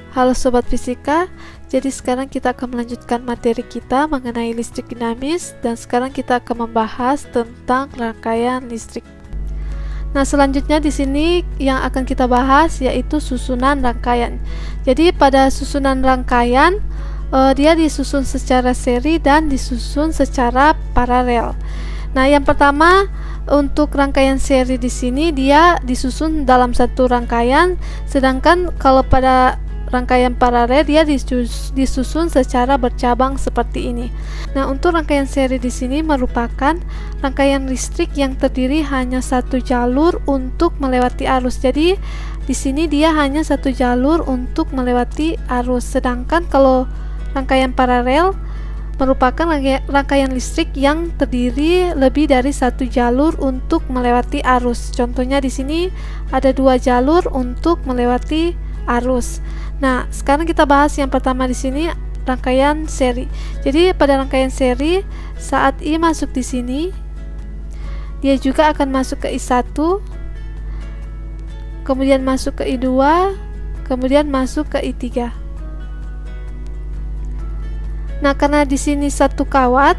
Halo Sobat Fisika, jadi sekarang kita akan melanjutkan materi kita mengenai listrik dinamis, dan sekarang kita akan membahas tentang rangkaian listrik. Nah, selanjutnya di sini yang akan kita bahas yaitu susunan rangkaian. Jadi pada susunan rangkaian dia disusun secara seri dan disusun secara paralel. Nah, yang pertama untuk rangkaian seri di sini dia disusun dalam satu rangkaian, sedangkan kalau pada rangkaian paralel dia disusun secara bercabang seperti ini. Nah, untuk rangkaian seri di sini merupakan rangkaian listrik yang terdiri hanya satu jalur untuk melewati arus. Jadi di sini dia hanya satu jalur untuk melewati arus. Sedangkan kalau rangkaian paralel merupakan rangkaian listrik yang terdiri lebih dari satu jalur untuk melewati arus. Contohnya di sini ada dua jalur untuk melewati arus. Nah, sekarang kita bahas yang pertama di sini, rangkaian seri. Jadi pada rangkaian seri, saat I masuk di sini, dia juga akan masuk ke I1, kemudian masuk ke I2, kemudian masuk ke I3. Nah, karena di sini satu kawat,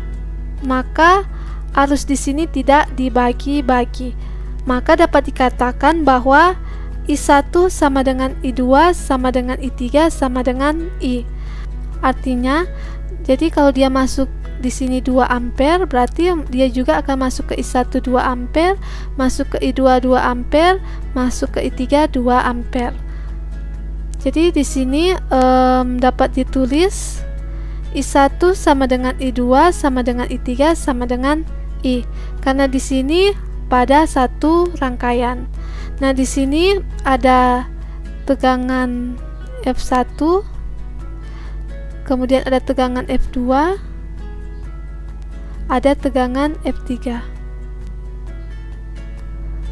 maka arus di sini tidak dibagi-bagi. Maka dapat dikatakan bahwa I1 sama dengan I2 sama dengan I3 sama dengan I. Artinya, jadi kalau dia masuk di sini 2 ampere, berarti dia juga akan masuk ke I1 2 ampere, masuk ke I2 2 ampere, masuk ke I3 2 ampere. Jadi di sini dapat ditulis I1 sama dengan I2 sama dengan I3 sama dengan I. Karena di sini pada satu rangkaian. Nah, di sini ada tegangan F1, kemudian ada tegangan F2, ada tegangan F3.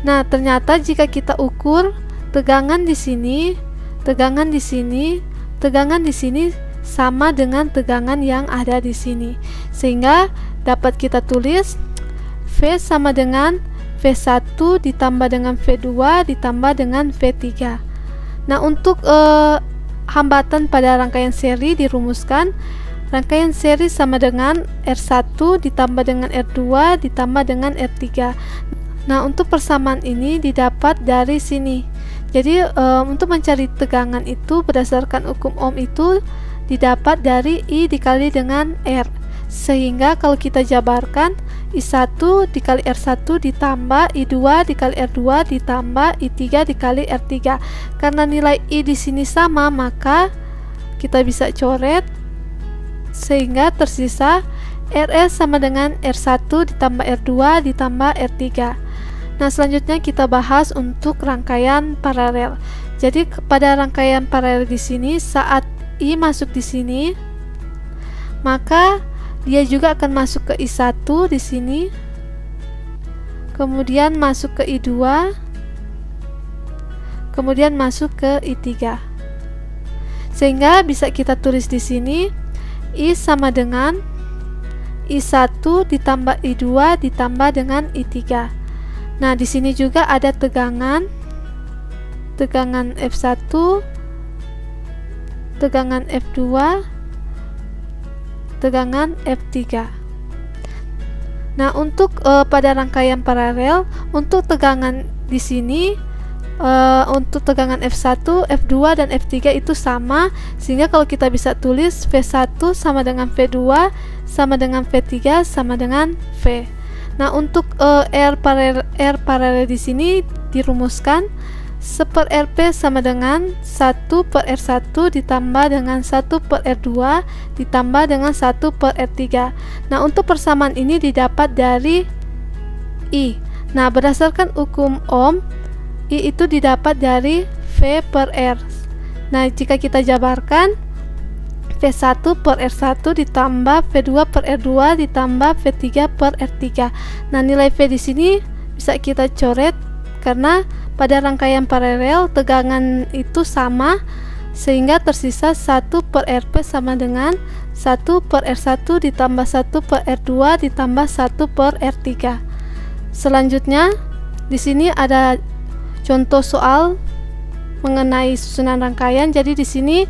Nah, ternyata jika kita ukur tegangan di sini, tegangan di sini, tegangan di sini sama dengan tegangan yang ada di sini. Sehingga dapat kita tulis V sama dengan V1 ditambah dengan V2 ditambah dengan V3. Nah, untuk hambatan pada rangkaian seri dirumuskan, rangkaian seri sama dengan R1 ditambah dengan R2 ditambah dengan R3. Nah, untuk persamaan ini didapat dari sini. Jadi untuk mencari tegangan itu berdasarkan hukum Ohm itu didapat dari I dikali dengan R. Sehingga kalau kita jabarkan, I1 dikali R1 ditambah I2 dikali R2 ditambah I3 dikali R3. Karena nilai I di sini sama, maka kita bisa coret sehingga tersisa RS sama dengan R1 ditambah R2 ditambah R3. Nah, selanjutnya kita bahas untuk rangkaian paralel. Jadi pada rangkaian paralel di sini, saat I masuk di sini, maka dia juga akan masuk ke I1 di sini, kemudian masuk ke I2, kemudian masuk ke I3. Sehingga bisa kita tulis di sini I sama dengan I1 ditambah I2 ditambah dengan I3. Nah, di sini juga ada tegangan F1, tegangan F2, tegangan F3. Nah, untuk pada rangkaian paralel, untuk tegangan di sini untuk tegangan F1, F2 dan F3 itu sama, sehingga kalau kita bisa tulis V1 sama dengan V2 sama dengan V3 sama dengan V. Nah, untuk R paralel di sini dirumuskan 1/Rp sama dengan 1/R1 ditambah dengan 1/R2 ditambah dengan 1/R3. Nah, untuk persamaan ini didapat dari I. Nah, berdasarkan hukum Ohm, I itu didapat dari V/R. Nah, jika kita jabarkan, V1/R1 ditambah V2/R2 ditambah V3/R3. Nah, nilai V di sini bisa kita coret karena pada rangkaian paralel tegangan itu sama, sehingga tersisa 1/Rp sama dengan 1/R1 ditambah 1/R2 ditambah 1/R3. Selanjutnya di sini ada contoh soal mengenai susunan rangkaian. Jadi di sini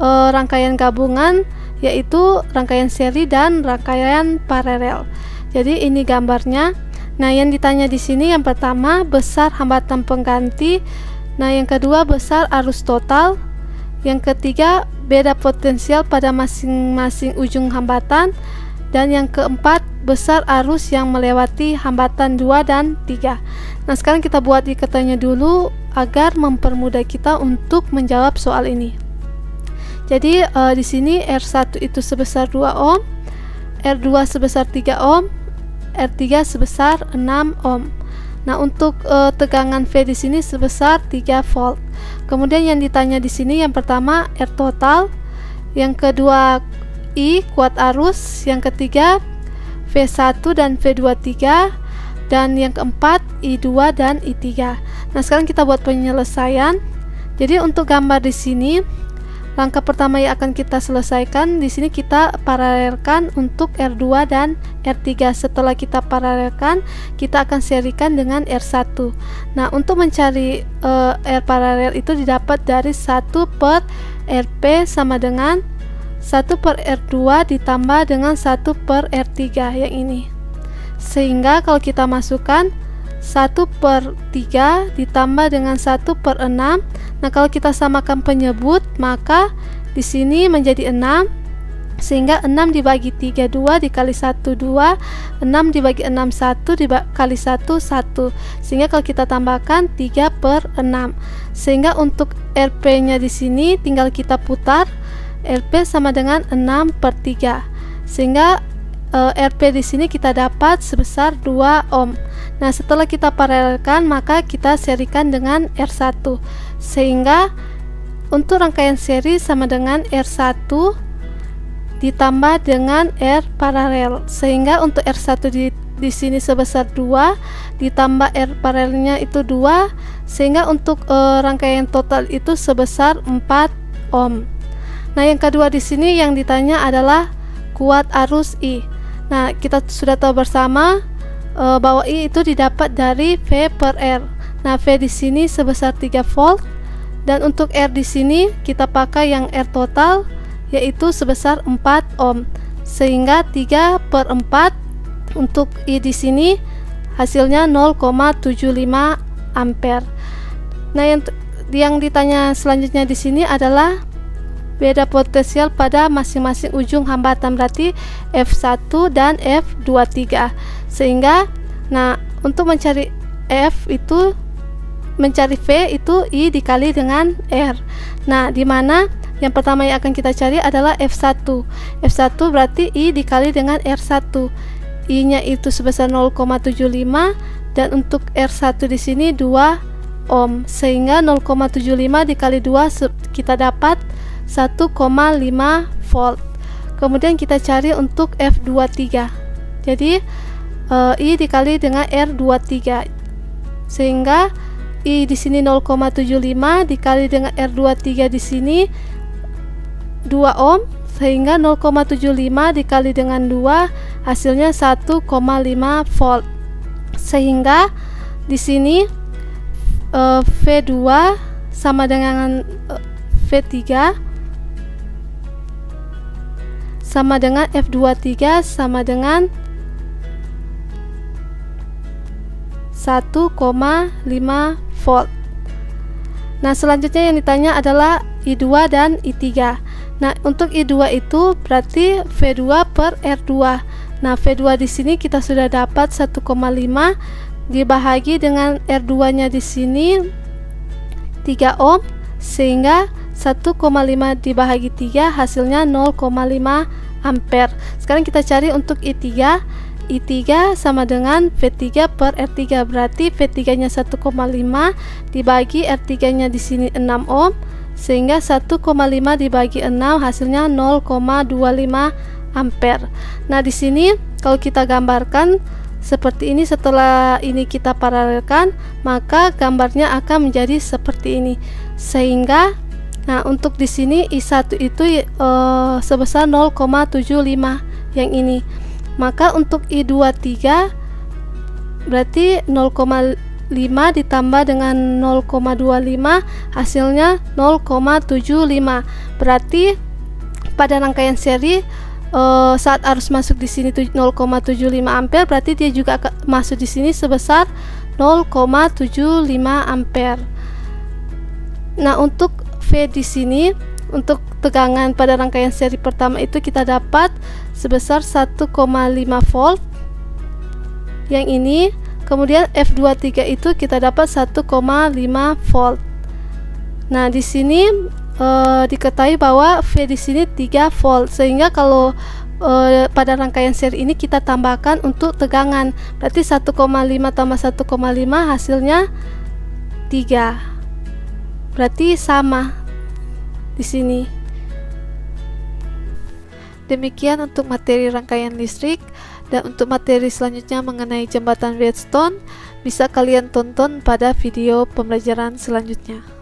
rangkaian gabungan yaitu rangkaian seri dan rangkaian paralel. Jadi ini gambarnya. Nah, yang ditanya di sini yang pertama besar hambatan pengganti. Nah, yang kedua besar arus total. Yang ketiga beda potensial pada masing-masing ujung hambatan. Dan yang keempat, besar arus yang melewati hambatan 2 dan 3. Nah, sekarang kita buat ikatannya dulu agar mempermudah kita untuk menjawab soal ini. Jadi di sini R1 itu sebesar 2 ohm, R2 sebesar 3 ohm, R3 sebesar 6 ohm. Nah, untuk tegangan V di sini sebesar 3 volt. Kemudian yang ditanya di sini yang pertama R total, yang kedua I kuat arus, yang ketiga V1 dan V23, dan yang keempat I2 dan I3. Nah, sekarang kita buat penyelesaian. Jadi untuk gambar di sini, langkah pertama yang akan kita selesaikan di sini kita paralelkan untuk R2 dan R3. Setelah kita paralelkan, kita akan serikan dengan R1. Nah, untuk mencari R paralel itu didapat dari 1 per RP sama dengan 1 per R2 ditambah dengan 1 per R3 yang ini. Sehingga kalau kita masukkan 1 per 3 ditambah dengan 1 per 6. Nah, kalau kita samakan penyebut, maka di sini menjadi 6. Sehingga 6 dibagi 3 2 dikali 1 2, 6 dibagi 6 1 dikali 1 1. Sehingga kalau kita tambahkan 3 per 6. Sehingga untuk RP-nya di sini tinggal kita putar. RP sama dengan 6 per 3. Sehingga RP di sini kita dapat sebesar 2 ohm. Nah, setelah kita paralelkan, maka kita serikan dengan R1. Sehingga untuk rangkaian seri sama dengan R1 ditambah dengan R paralel. Sehingga untuk R1 di sini sebesar 2 ditambah R paralelnya itu 2. Sehingga untuk rangkaian total itu sebesar 4 ohm. Nah, yang kedua di sini yang ditanya adalah kuat arus I. Nah, kita sudah tahu bersama bahwa I itu didapat dari V per R. Nah, V di sini sebesar 3 volt dan untuk R di sini kita pakai yang R total yaitu sebesar 4 ohm. Sehingga 3 per 4 untuk I di sini hasilnya 0,75 ampere. Nah, yang ditanya selanjutnya di sini adalah beda potensial pada masing-masing ujung hambatan, berarti F1 dan F23. Sehingga nah, untuk mencari F itu mencari V itu I dikali dengan R. Nah, di mana yang pertama yang akan kita cari adalah F1. F1 berarti I dikali dengan R1. I-nya itu sebesar 0,75 dan untuk R1 di sini 2 ohm. Sehingga 0,75 dikali 2 kita dapat 1,5 volt. Kemudian kita cari untuk F23. Jadi I dikali dengan R23. Sehingga I di sini 0,75 dikali dengan R23 di sini 2 ohm. Sehingga 0,75 dikali dengan 2 hasilnya 1,5 volt. Sehingga di sini V2 sama dengan V3 sama dengan F23 sama dengan 1,5 volt. Nah, selanjutnya yang ditanya adalah I2 dan I3. Nah, untuk I2 itu berarti V2 per R2. Nah, V2 di sini kita sudah dapat 1,5 dibahagi dengan R2-nya di sini 3 ohm, sehingga 1,5 dibahagi 3 hasilnya 0,5 ampere. Sekarang kita cari untuk I3. I3 sama dengan V3 per R3, berarti V3 nya 1,5 dibagi R3 nya di sini 6 ohm, sehingga 1,5 dibagi 6 hasilnya 0,25 ampere. Nah, di sini kalau kita gambarkan seperti ini, setelah ini kita paralelkan, maka gambarnya akan menjadi seperti ini. Sehingga nah, untuk di sini I1 itu sebesar 0,75 yang ini. Maka untuk I23 berarti 0,5 ditambah dengan 0,25 hasilnya 0,75. Berarti pada rangkaian seri saat arus masuk di sini 0,75 ampere, berarti dia juga masuk di sini sebesar 0,75 ampere. Nah, untuk V di sini untuk tegangan pada rangkaian seri pertama itu kita dapat sebesar 1,5 volt. Yang ini, kemudian F23 itu kita dapat 1,5 volt. Nah, di sini diketahui bahwa V di sini 3 volt, sehingga kalau pada rangkaian seri ini kita tambahkan untuk tegangan, berarti 1,5 tambah 1,5 hasilnya 3, berarti sama di sini. Demikian untuk materi rangkaian listrik, dan untuk materi selanjutnya mengenai jembatan Wheatstone bisa kalian tonton pada video pembelajaran selanjutnya.